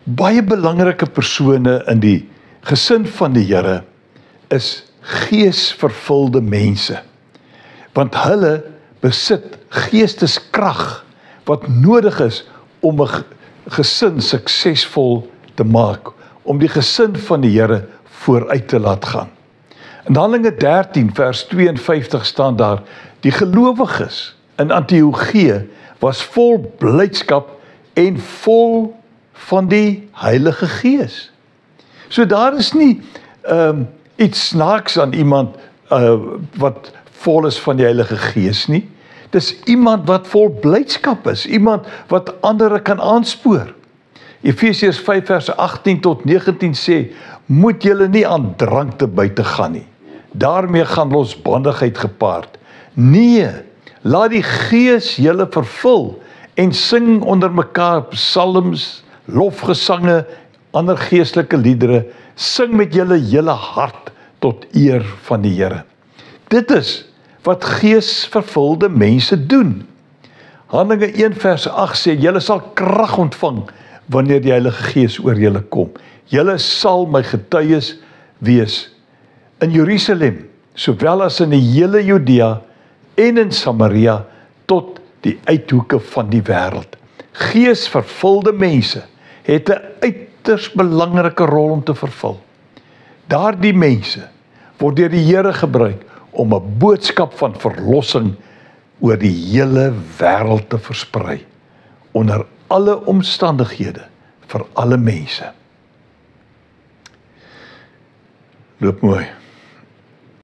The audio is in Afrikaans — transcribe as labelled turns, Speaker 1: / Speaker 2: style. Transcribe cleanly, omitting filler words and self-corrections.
Speaker 1: Baie belangrike persone in die gesin van die Here is geesvervulde mense, want hulle besit geesteskrag wat nodig is om 'n gesin suksesvol te maak, om die gesin van die Here vooruit te laat gaan. In Handelinge 13 vers 52 staan daar, die gelowiges in Antiochië was vol blydskap en vol van die Heilige Gees. So daar is nie iets snaaks aan iemand wat vol is van die Heilige Gees nie. Dis iemand wat vol blydskap is, iemand wat ander kan aanspoor. Efesiërs 5 vers 18 tot 19 sê, moet julle nie aan drank te buite gaan nie. Daarmee gaan losbandigheid gepaard. Nee, laat die Gees julle vervul en sing onder mekaar psalms, lofgesange, ander geestelike liedere, sing met julle hele hart tot eer van die Here. Dit is wat geesvervulde mense doen. Handelinge 1 vers 8 sê, julle sal krag ontvang wanneer die Heilige Gees oor julle kom. Julle sal my getuies wees in Jerusalem, sowel as in die hele Judea en in Samaria tot die uithoeke van die wêreld. Geesvervulde mense het 'n uiters belangrike rol om te vervul. Daardie mense word deur die Here gebruik om 'n boodskap van verlossing oor die hele wêreld te versprei, onder alle omstandighede, vir alle mense. Loop mooi.